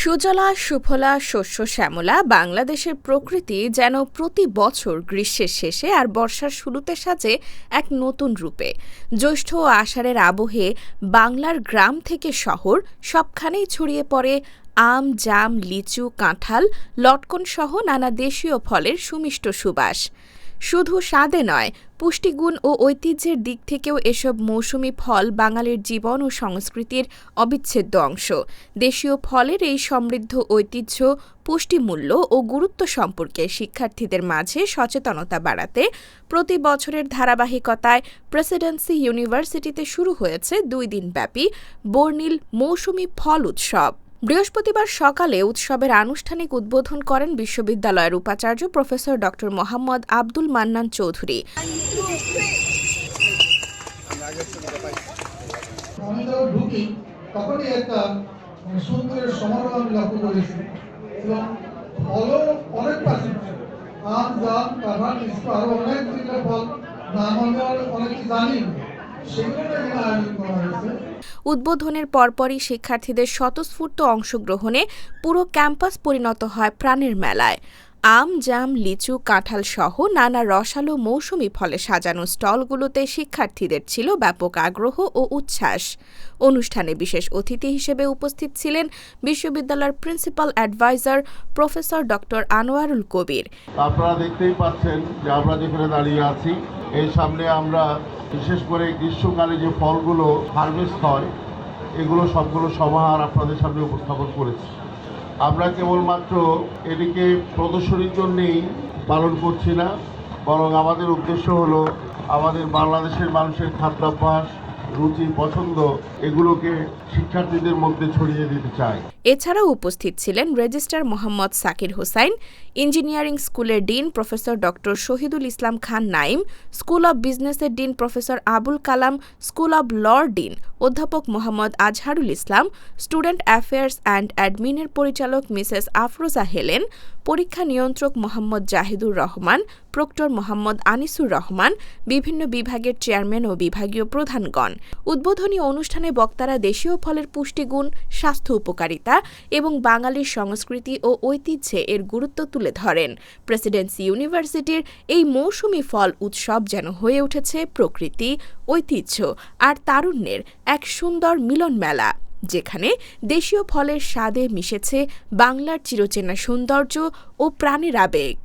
সুজলা সুফলা শস্য শ্যামলা বাংলাদেশের প্রকৃতি যেন প্রতি বছর গ্রীষ্মের শেষে আর বর্ষার শুরুতে সাজে এক নতুন রূপে। জ্যৈষ্ঠ ও আষাঢ়ের আবহে বাংলার গ্রাম থেকে শহর সবখানেই ছড়িয়ে পড়ে আম, জাম, লিচু, কাঁঠাল, লটকন সহ নানা দেশীয় ফলের সুমিষ্ট সুবাস। শুধু স্বাদে নয়, পুষ্টিগুণ ও ঐতিহ্যের দিক থেকেও এসব মৌসুমি ফল বাঙালির জীবন ও সংস্কৃতির অবিচ্ছেদ্য অংশ। দেশীয় ফলের এই সমৃদ্ধ ঐতিহ্য, পুষ্টিমূল্য ও গুরুত্ব সম্পর্কে শিক্ষার্থীদের মাঝে সচেতনতা বাড়াতে প্রতি বছরের ধারাবাহিকতায় প্রেসিডেন্সি ইউনিভার্সিটিতে শুরু হয়েছে 2 দিনব্যাপী বর্ণিল মৌসুমি ফল উৎসব। বৃহস্পতিবার সকালে উৎসবের আনুষ্ঠানিক উদ্বোধন করেন বিশ্ববিদ্যালয়ের উপাচার্য প্রফেসর ড. মোহাম্মদ আব্দুল মান্নান চৌধুরী। উদ্বোধনের পরপরই শিক্ষার্থীদের স্বতঃস্ফূর্ত অংশগ্রহণে পুরো ক্যাম্পাস পরিণত হয় প্রাণের মেলায়। আম, জাম, লিচু, কাঁঠাল সহ নানা রসালো মৌসুমি ফলে সাজানো স্টলগুলোতে শিক্ষার্থীদের ছিল ব্যাপক আগ্রহ ও উচ্ছ্বাস। অনুষ্ঠানে বিশেষ অতিথি হিসেবে উপস্থিত ছিলেন বিশ্ববিদ্যালয়ের প্রিন্সিপাল অ্যাডভাইজার প্রফেসর ড. আনোয়ারুল কবির। আপনারা দেখতেই পাচ্ছেন যে আমরা যেখানে দাঁড়িয়ে আছি, এই সামনে আমরা বিশেষ করে গ্রীষ্মকালে যে ফলগুলো হারভেস্ট হয়, এগুলো সবগুলো সমাহার আপনাদের সামনে উপস্থাপন করেছি। আমরা কেবলমাত্র এটিকে প্রদর্শনীর জন্যেই পালন করছি না, বরং আমাদের উদ্দেশ্য হলো আমাদের বাংলাদেশের মানুষের খাদ্যাভ্যাস, রুচি, পছন্দ এগুলোকে শিক্ষার্থীদের মধ্যে ছড়িয়ে দিতে চাই। এছাড়াও উপস্থিত ছিলেন রেজিস্ট্রার মোহাম্মদ সাকির হোসাইন, ইঞ্জিনিয়ারিং স্কুলের ডিন প্রফেসর ড. শহীদুল ইসলাম খান নাইম, স্কুল অব বিজনেসের dean professor Abul Kalam, school of লর ডিন অধ্যাপক Mohammad Azharul Islam, student affairs and অ্যাডমিনের পরিচালক মিসেস আফরোজা হেলেন, পরীক্ষা নিয়ন্ত্রক মোহাম্মদ জাহিদুর রহমান, প্রক্টর মোহাম্মদ আনিসুর রহমান, বিভিন্ন বিভাগের চেয়ারম্যান ও বিভাগীয় প্রধানগণ। উদ্বোধনী অনুষ্ঠানে বক্তারা দেশীয় ফলের পুষ্টিগুণ, স্বাস্থ্য উপকারিতা এবং বাঙালির সংস্কৃতি ও ঐতিহ্যে এর গুরুত্ব তুলে ধরেন। প্রেসিডেন্সি ইউনিভার্সিটির এই মৌসুমি ফল উৎসব যেন হয়ে উঠেছে প্রকৃতি, ঐতিহ্য আর তারুণ্যের এক সুন্দর মিলন মেলা, যেখানে দেশীয় ফলের স্বাদে মিশেছে বাংলার চিরচেনা সৌন্দর্য ও প্রাণের আবেগ।